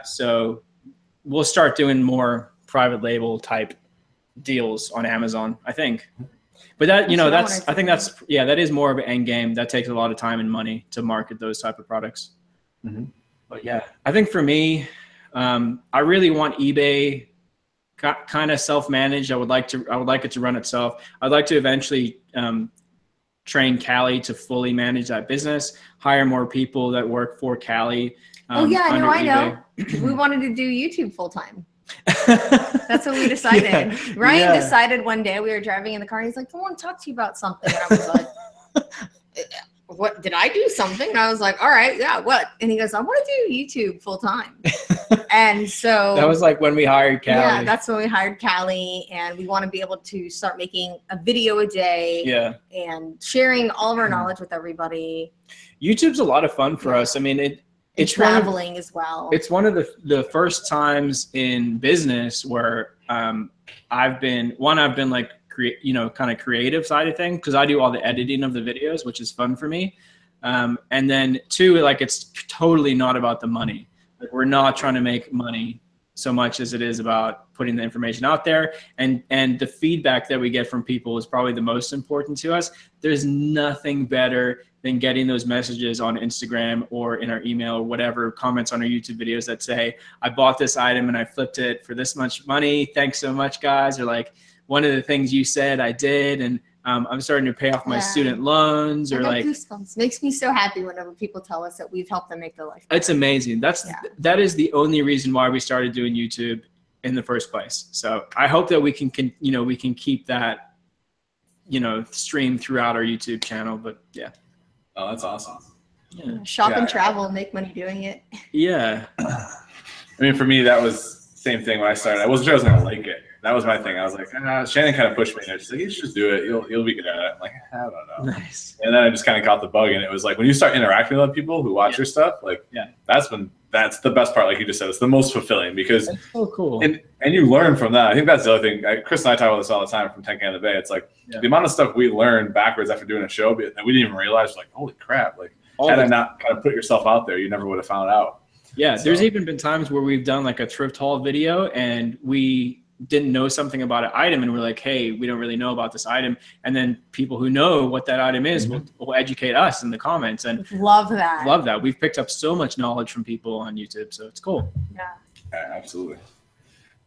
So we'll start doing more private label type deals on Amazon, I think. But that, I think that is more of an end game. That takes a lot of time and money to market those type of products. But yeah, I think for me, I really want eBay kind of self-managed. I would like it to run itself. I'd like to eventually train Callie to fully manage that business, hire more people that work for Callie. I know. We wanted to do YouTube full time. That's what we decided. Ryan decided one day, we were driving in the car, and he's like, I want to talk to you about something. And I was like, what, did I do something? And I was like, all right, yeah, what? And he goes, I want to do YouTube full time. And so that was like when we hired Callie. Yeah, that's when we hired Callie, and we want to be able to start making a video a day. Yeah. And sharing all of our knowledge with everybody. YouTube's a lot of fun for us. I mean, it's traveling as well. It's one of the first times in business where I've been like kind of creative side of things, because I do all the editing of the videos, which is fun for me. And then two, like it's totally not about the money. Like we're not trying to make money so much as it is about putting the information out there, and the feedback that we get from people is probably the most important to us. There's nothing better than getting those messages on Instagram or in our email or whatever, comments on our YouTube videos that say, I bought this item and I flipped it for this much money. Thanks so much, guys. Or like, one of the things you said I did, and I'm starting to pay off my student loans, or like goosebumps. Makes me so happy whenever people tell us that we've helped them make their life better. It's amazing. That is the only reason why we started doing YouTube in the first place. So I hope that we can keep that, stream throughout our YouTube channel. But yeah. Oh, that's awesome. Yeah. Shop and travel and make money doing it. Yeah. I mean, for me, that was the same thing when I started. I wasn't sure I was going to like it. That was my thing. I was like, Shannon kind of pushed me there. She's like, you should just do it. You'll be good at it. I'm like, I don't know. Nice. And then I just kind of caught the bug, and it was like when you start interacting with other people who watch your stuff, like that's the best part. Like you just said, it's the most fulfilling, because that's so cool. And you learn from that. I think that's the other thing. Chris and I talk about this all the time from 10K in the Bay. It's like the amount of stuff we learned backwards after doing a show that we didn't even realize. Like, holy crap! Like all had the to not kind of put yourself out there, you never would have found out. Yeah, there's even been times where we've done like a thrift haul video and we didn't know something about an item and we're like, hey, we don't really know about this item. And then people who know what that item is will educate us in the comments. And love that. Love that. We've picked up so much knowledge from people on YouTube. So it's cool. Yeah. Yeah, absolutely.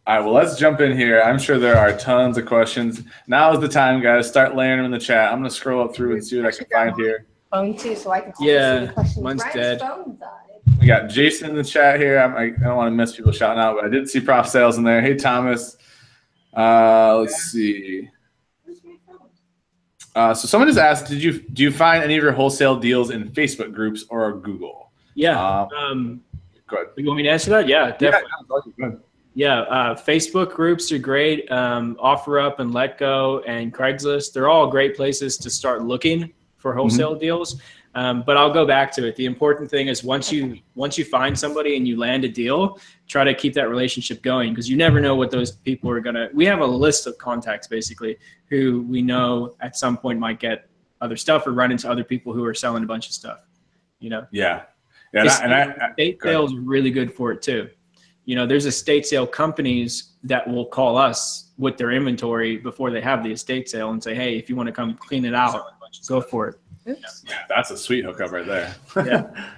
All right, well, let's jump in here. I'm sure there are tons of questions. Now is the time, guys. Start layering them in the chat. I'm going to scroll up through and see what I can find here. Phone too, so I can see the questions. Mine's dead. We got Jason in the chat here. I don't want to miss people shouting out, but I did see Prop Sales in there. Hey, Thomas. Let's see. So someone just asked, do you find any of your wholesale deals in Facebook groups or Google? Yeah. Go ahead. You want me to answer that? Yeah, definitely. Yeah, good. Yeah, Facebook groups are great. OfferUp and LetGo and Craigslist, they're all great places to start looking for wholesale deals. But I'll go back to it. The important thing is once you find somebody and you land a deal, try to keep that relationship going because you never know what those people are gonna. We have a list of contacts basically who we know at some point might get other stuff or run into other people who are selling a bunch of stuff. You know. Yeah. Estate sales are really good for it too. You know, there's estate sale companies that will call us with their inventory before they have the estate sale and say, hey, if you want to come clean it out, go for it. Oops. Yeah, that's a sweet hookup right there. Yeah.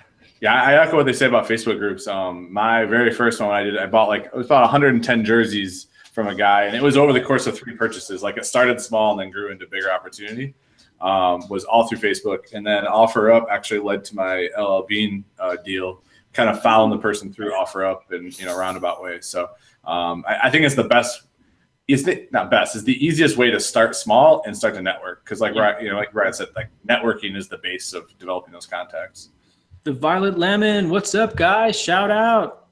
Yeah, I echo what they say about Facebook groups. My very first one I bought it was about 110 jerseys from a guy, and it was over the course of 3 purchases. Like it started small and then grew into bigger opportunity. Was all through Facebook, and then OfferUp actually led to my LL Bean deal. Kind of found the person through OfferUp in roundabout ways. So I think it's the best. It's the easiest way to start small and start to network because like Ryan said, like networking is the base of developing those contacts. The Violet Lemon, what's up, guys? Shout out.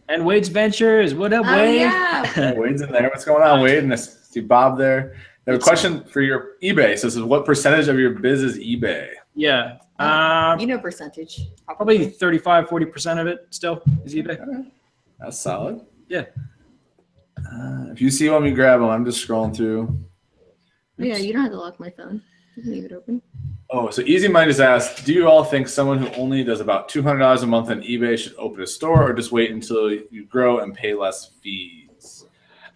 And Wade's Ventures, what up, Wade? Yeah. Wade's in there. What's going on, Wade? And I see Bob there. I have a question for your eBay. So this is what percentage of your biz is eBay? Yeah. Percentage. Probably 35, 40% of it still is eBay. Okay. That's solid. Yeah. If you see one, you grab them. I'm just scrolling through. Yeah, you don't have to lock my phone. You can leave it open. Oh, so Easy Mind just asked, do you all think someone who only does about $200 a month on eBay should open a store or just wait until you grow and pay less fees?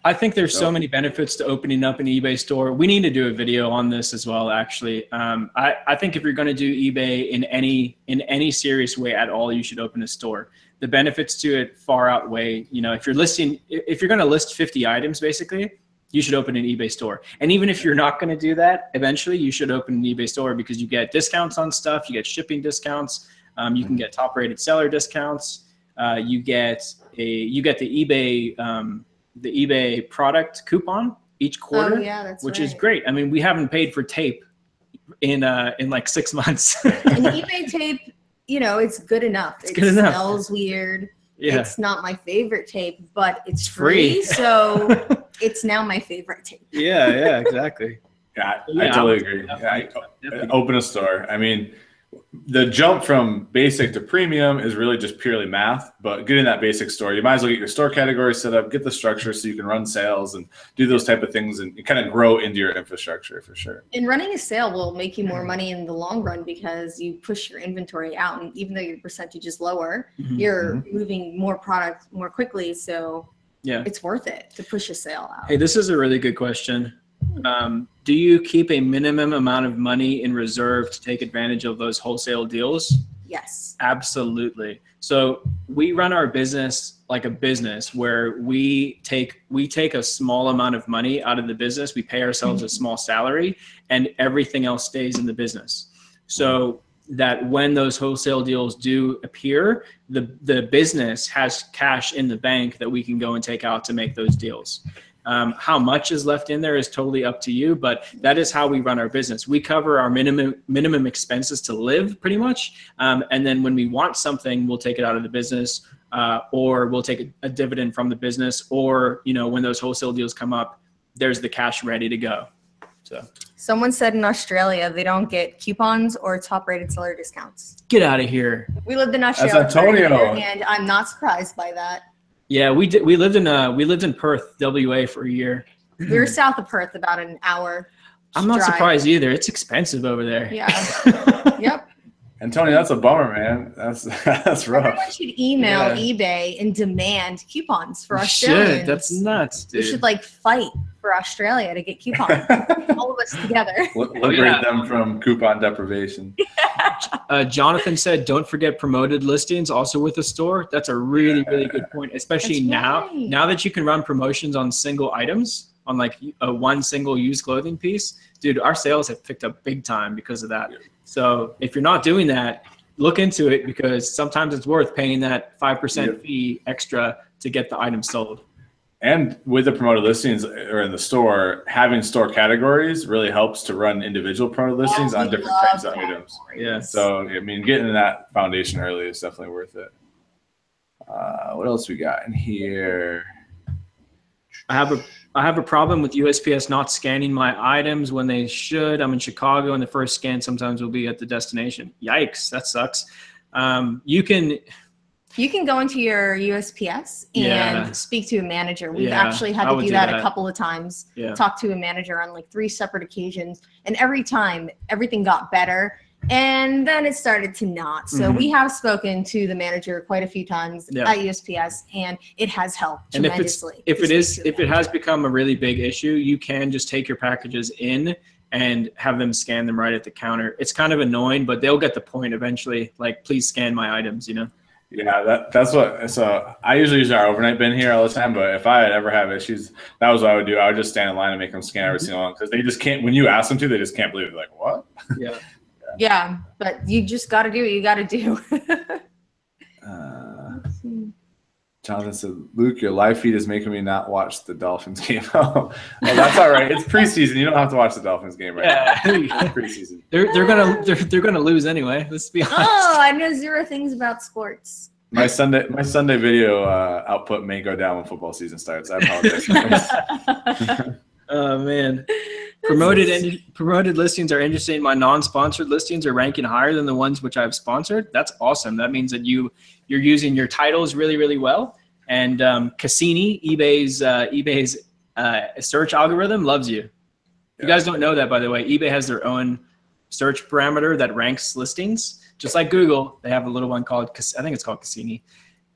I think there's so many benefits to opening up an eBay store. We need to do a video on this as well, actually. I think if you're going to do eBay in any serious way at all, you should open a store. The benefits to it far outweigh, if you're going to list 50 items, basically, you should open an eBay store. And even if you're not going to do that, eventually you should open an eBay store because you get discounts on stuff, you get shipping discounts, you can get top-rated seller discounts, you get the eBay product coupon each quarter, which is great. I mean, we haven't paid for tape in like 6 months. And eBay tape, it's good enough. It smells weird. Yeah. It's not my favorite tape, but it's free. So it's now my favorite tape. Yeah, exactly. Yeah, I totally agree. Yeah, open a store. I mean, the jump from basic to premium is really just purely math, but getting that basic store, you might as well get your store category set up, get the structure so you can run sales and do those type of things and kind of grow into your infrastructure for sure. And running a sale will make you more money in the long run because you push your inventory out, and even though your percentage is lower, you're moving more product more quickly, so it's worth it to push a sale out. Hey, this is a really good question. Do you keep a minimum amount of money in reserve to take advantage of those wholesale deals? Yes. Absolutely. So we run our business like a business where we take a small amount of money out of the business. We pay ourselves a small salary and everything else stays in the business. So that when those wholesale deals do appear, the business has cash in the bank that we can go and take out to make those deals. How much is left in there is totally up to you, but that is how we run our business. We cover our minimum expenses to live pretty much. And then when we want something, we'll take it out of the business or we'll take a dividend from the business, or, when those wholesale deals come up, there's the cash ready to go. So someone said in Australia, they don't get coupons or top-rated seller discounts. Get out of here. We lived in Australia. That's Antonio. And I'm not surprised by that. Yeah, we did. We lived in Perth, WA for a year. We were south of Perth, about an hour. I'm not surprised either. It's expensive over there. Yeah. Yep. And Tony, that's a bummer, man. That's rough. Everyone should email eBay and demand coupons for Australians. Shit, that's nuts, dude. We should like fight for Australia to get coupons. All of us together. Liberate them from coupon deprivation. Jonathan said, don't forget promoted listings also with a store. That's a really, really good point, especially now that you can run promotions on single items, on like one single used clothing piece. Dude, our sales have picked up big time because of that. Yeah. So if you're not doing that, look into it, because sometimes it's worth paying that 5% fee extra to get the item sold. And with the promoted listings or in the store, having store categories really helps to run individual promoted listings on different types of items. Yeah. So, I mean, getting that foundation early is definitely worth it. What else we got in here? I have a problem with USPS not scanning my items when they should. I'm in Chicago, and the first scan sometimes will be at the destination. Yikes, that sucks. You can go into your USPS and speak to a manager. We've actually had to do that a couple of times. Talk to a manager on like 3 separate occasions, and every time everything got better. And then it started to not. So we have spoken to the manager quite a few times at USPS, and it has helped tremendously. If it has become a really big issue, you can just take your packages in and have them scan them right at the counter. It's kind of annoying, but they'll get the point eventually. Like, please scan my items, you know? Yeah, that's what. So I usually use our overnight bin here all the time. But if I had ever have issues, that was what I would do. I would just stand in line and make them scan every single one, because they just can't. When you ask them to, they just can't believe it. They're like, what? Yeah. Yeah, but you just got to do what you got to do. Jonathan said, Luke, your live feed is making me not watch the Dolphins game. Oh, well, that's all right. It's preseason. You don't have to watch the Dolphins game right now. It's preseason. They're gonna lose anyway. Let's be honest. Oh, I know 0 things about sports. My Sunday video output may go down when football season starts. I apologize. Oh man. Promoted listings are interesting. My non-sponsored listings are ranking higher than the ones which I've sponsored. That's awesome. That means that you're using your titles really, really well. And Cassini, eBay's search algorithm, loves you. You guys don't know that, by the way. eBay has their own search parameter that ranks listings, just like Google. They have a little one called, I think it's called Cassini.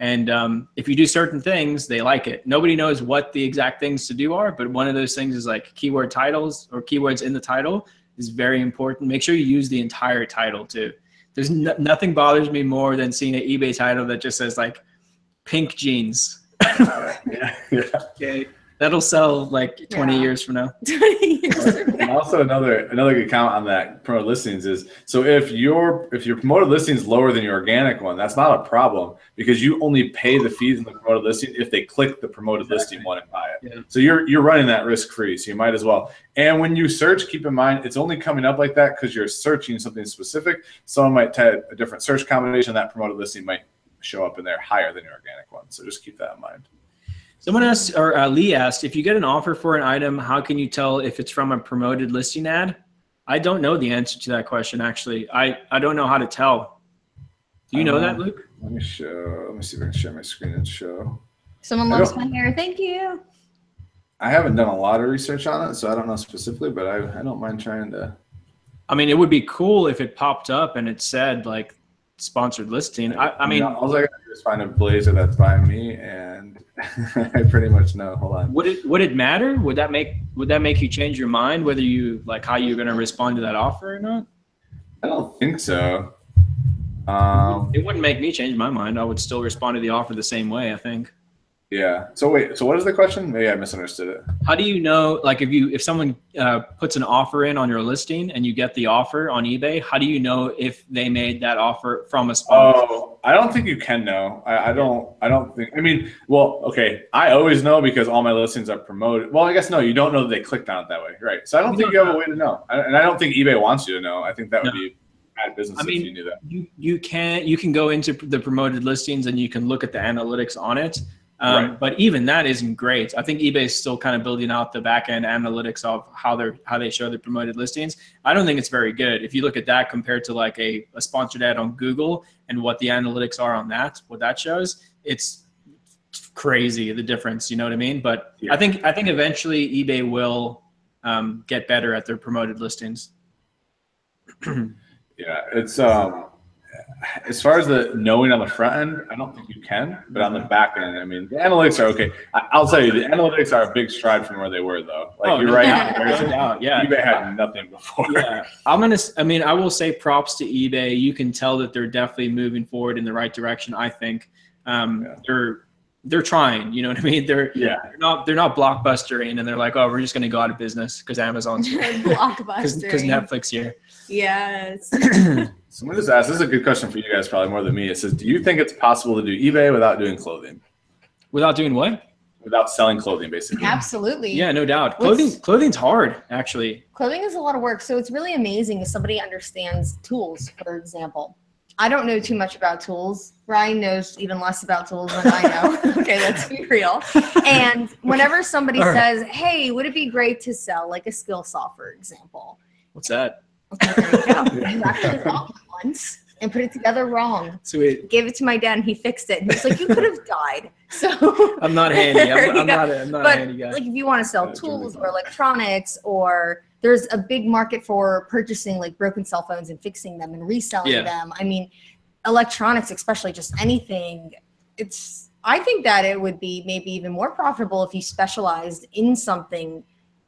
And if you do certain things, they like it. Nobody knows what the exact things to do are, but one of those things is like keyword titles or keywords in the title is very important. Make sure you use the entire title too. There's nothing bothers me more than seeing an eBay title that just says like pink jeans. Okay. That'll sell like 20 years from now. 20 years from now. And also another good count on that promoted listings is, so if your promoted listing is lower than your organic one, that's not a problem, because you only pay the fees in the promoted listing if they click the promoted listing one and buy it. Yeah. So you're running that risk free, so you might as well. And when you search, keep in mind it's only coming up like that because you're searching something specific. Someone might type a different search combination, that promoted listing might show up in there higher than your organic one. So just keep that in mind. Someone asked, or Lee asked, if you get an offer for an item, how can you tell if it's from a promoted listing ad? I don't know the answer to that question, actually. I don't know how to tell. Do you know that, Luke? Let me see if I can share my screen and show. Someone loves my hair. Thank you. I haven't done a lot of research on it, so I don't know specifically, but I don't mind trying to. I mean, it would be cool if it popped up and it said, like, sponsored listing. I mean, all I gotta do is find a blazer that's by me, and I pretty much know. Hold on. Would it matter? Would that make you change your mind whether you like how you're gonna respond to that offer or not? I don't think so. It wouldn't make me change my mind. I would still respond to the offer the same way, I think. Yeah. So wait. So what is the question? Maybe I misunderstood it. How do you know? Like, if someone puts an offer in on your listing and you get the offer on eBay, how do you know if they made that offer from a sponsor? Oh, I don't think you can know. I don't think. I mean, well, okay. I always know because all my listings are promoted. Well, I guess no. You don't know that they clicked on it that way, right? So I don't think you have a way to know, and I don't think eBay wants you to know. I think that would be bad business if you knew that. You can go into the promoted listings and you can look at the analytics on it. But even that isn't great. I think eBay is still kind of building out the back end analytics of how they show the promoted listings. I don't think it's very good. If you look at that compared to like a sponsored ad on Google and what the analytics are on that, what that shows, it's crazy, the difference. You know what I mean? But yeah. I think eventually eBay will get better at their promoted listings. Yeah, it's As far as the knowing on the front end, I don't think you can, but on the back end, I mean, the analytics are okay. I'll tell you, the analytics are a big stride from where they were, though. Like, you're right. Yeah. eBay had nothing before. Yeah. I will say props to eBay. You can tell that they're definitely moving forward in the right direction. I think they're trying, you know what I mean? They're not blockbustering and they're like, oh, we're just going to go out of business because Amazon's here. Blockbustering. Because Netflix here. Yes. Someone just asked, this is a good question for you guys probably more than me. It says, do you think it's possible to do eBay without doing clothing? Without doing what? Without selling clothing, basically. Absolutely. Yeah, no doubt. Clothing's hard, actually. Clothing is a lot of work. So it's really amazing if somebody understands tools, for example. I don't know too much about tools. Ryan knows even less about tools than I know. Okay, let's be real. And whenever somebody says, hey, would it be great to sell like a skill saw, for example? What's that? Okay, there you go. You actually wrong once and put it together wrong. Sweet. Gave it to my dad and he fixed it. And he's like, you could have died. So I'm not handy. I'm not a handy guy. Like if you want to sell tools or electronics, or there's a big market for purchasing like broken cell phones and fixing them and reselling them. I mean, electronics, especially just anything, I think that it would be maybe even more profitable if you specialized in something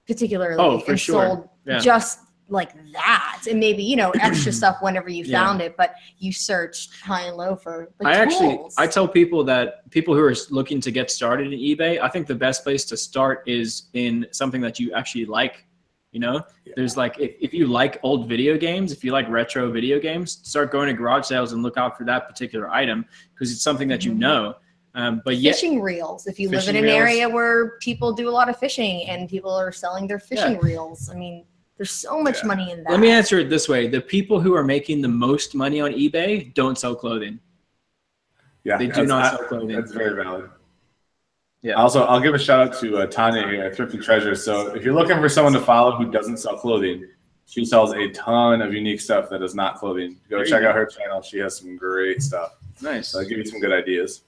particularly and sold just like that, and maybe, you know, extra stuff whenever you found it, but you searched high and low for like, tools. I tell people that people who are looking to get started in eBay, I think the best place to start is in something that you actually like. You know, there's like, if you like old video games, if you like retro video games, start going to garage sales and look out for that particular item because it's something that you know. But fishing reels. If you live in an area where people do a lot of fishing and people are selling their fishing reels, I mean, there's so much money in that. Let me answer it this way. The people who are making the most money on eBay don't sell clothing. Yeah, they do not sell clothing. That's very valid. Yeah. Also, I'll give a shout out to Tanya here at Thrifty Treasures. So if you're looking for someone to follow who doesn't sell clothing, she sells a ton of unique stuff that is not clothing. Go check out her channel. She has some great stuff. Nice. So I'll give you some good ideas.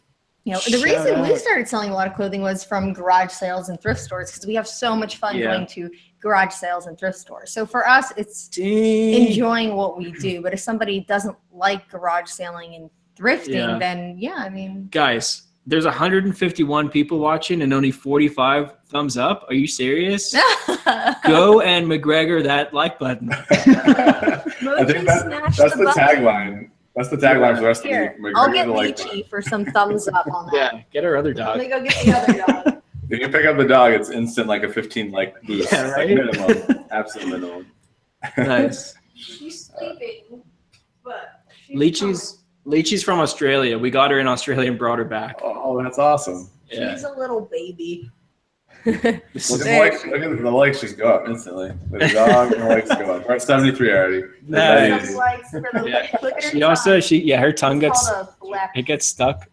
You know, the reason we started selling a lot of clothing was from garage sales and thrift stores because we have so much fun going to garage sales and thrift stores. So for us, it's enjoying what we do. But if somebody doesn't like garage selling and thrifting, then I mean. Guys, there's 151 people watching and only 45 thumbs up. Are you serious? Go and McGregor that like button. I think that's the tagline. That's the tagline for the rest of the week. I'll get Leechy for some thumbs up on that. Yeah, get her other dog. Let me go get the other dog. If you pick up the dog, it's instant like a 15 like boost. Yeah, right? Like minimum. Absolute minimum. Nice. She's sleeping, but Leechy's from Australia. We got her in Australia and brought her back. Oh, that's awesome. Yeah. She's a little baby. Look at the likes just go up instantly. The dog and the likes go up. We're at 73 already. Nice. Her tongue gets stuck.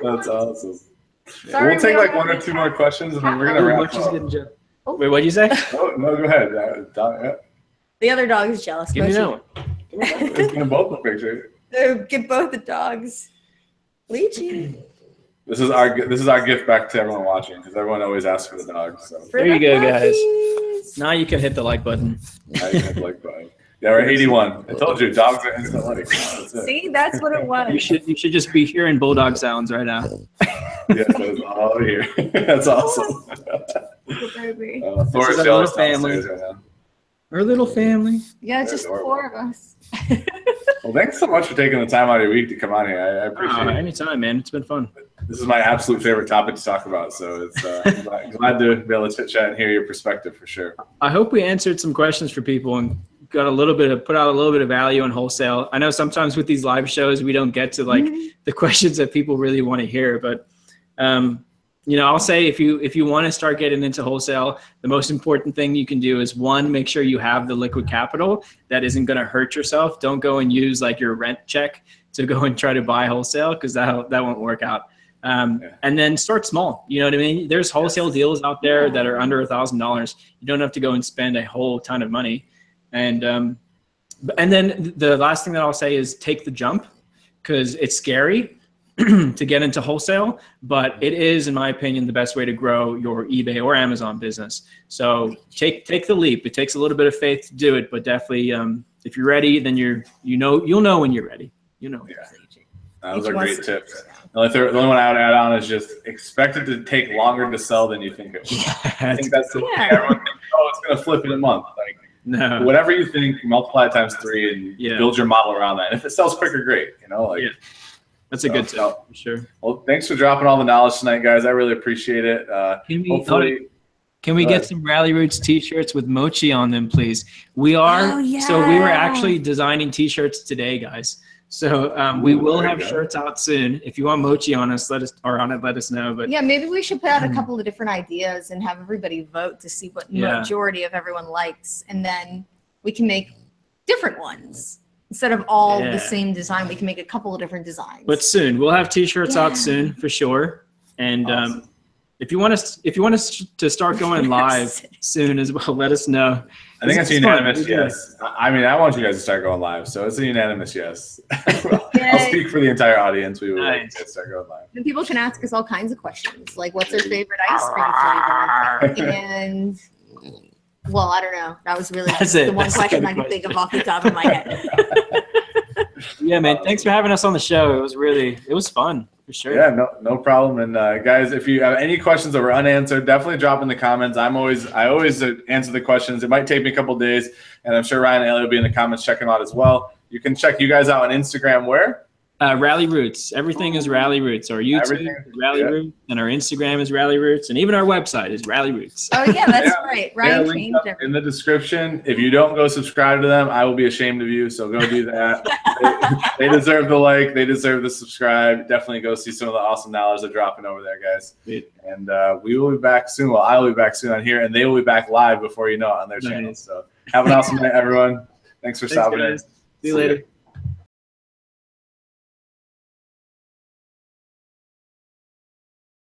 That's awesome. Sorry, we'll take like one or two more questions and then we're gonna wrap up. Wait, what'd you say? Oh no, go ahead. The other dog is jealous. Give me that one. Let's get both the picture. Get both the dogs. Leechy. This is our gift back to everyone watching because everyone always asks for the dog. So. There you go, guys. Now you can hit the like button. Now you can hit the like button. Yeah, we're 81. I told you, dogs are instant likes. See, that's what it was. You should just be hearing bulldog sounds right now. Yes, that's all here. That's awesome. Thor is jealous family. Right now. Our little family. Yeah, it's just the four of us. Well, thanks so much for taking the time out of your week to come on here. I appreciate it. Anytime, man. It's been fun. This is my absolute favorite topic to talk about, so it's glad to be able to chit chat and hear your perspective for sure. I hope we answered some questions for people and put out a little bit of value on wholesale. I know sometimes with these live shows we don't get to like the questions that people really want to hear, but you know, I'll say if you want to start getting into wholesale, the most important thing you can do is one, make sure you have the liquid capital that isn't going to hurt yourself. Don't go and use like your rent check to go and try to buy wholesale because that won't work out. And then start small. You know what I mean? There's wholesale deals out there that are under $1,000. You don't have to go and spend a whole ton of money. And then the last thing that I'll say is take the jump because it's scary to get into wholesale, but it is, in my opinion, the best way to grow your eBay or Amazon business. So take the leap. It takes a little bit of faith to do it, but definitely if you're ready, then you'll know when you're ready. You know. Yeah. Those are great tips. The only one I would add on is just expect it to take longer to sell than you think it will. I think that's the thing. Everyone thinks, oh, it's going to flip in a month. Like, no. Whatever you think, multiply it times 3 and build your model around that. And if it sells quicker, great. You know, like that's a good tip for sure. Well, thanks for dropping all the knowledge tonight, guys. I really appreciate it. Can we get some Ralli Roots t-shirts with mochi on them, please? We are. So we were actually designing t-shirts today, guys. So we will have shirts out soon. If you want mochi on us, let us know. But yeah, maybe we should put out a couple of different ideas and have everybody vote to see what majority of everyone likes, and then we can make different ones instead of all the same design. We can make a couple of different designs. But soon we'll have t-shirts out soon for sure. And if you want us to start going live soon as well, let us know. I think it's unanimous yes. I mean, I want you guys to start going live, so it's a unanimous yes. I'll speak for the entire audience. We would like to start going live. And people can ask us all kinds of questions, like what's their favorite ice cream flavor? And, well, I don't know. That was really the one question I could think of off the top of my head. Yeah, man. Thanks for having us on the show. It was fun. For sure. Yeah, no problem. And guys, if you have any questions that were unanswered, definitely drop in the comments. I always answer the questions. It might take me a couple days, and I'm sure Ryan Alli will be in the comments checking them out as well. You can check you guys out on Instagram where? Ralli Roots. Everything is Ralli Roots. Our YouTube is Ralli Roots, and our Instagram is Ralli Roots, and even our website is Ralli Roots. Oh yeah, that's right. Ryan changed everything. In the description. If you don't go subscribe to them, I will be ashamed of you. So go do that. they deserve the like. They deserve the subscribe. Definitely go see some of the awesome knowledge they're dropping over there, guys. Sweet. And we will be back soon. Well, I will be back soon on here, and they will be back live before you know it on their channel. So have an awesome night, everyone. Thanks for stopping in. See you later.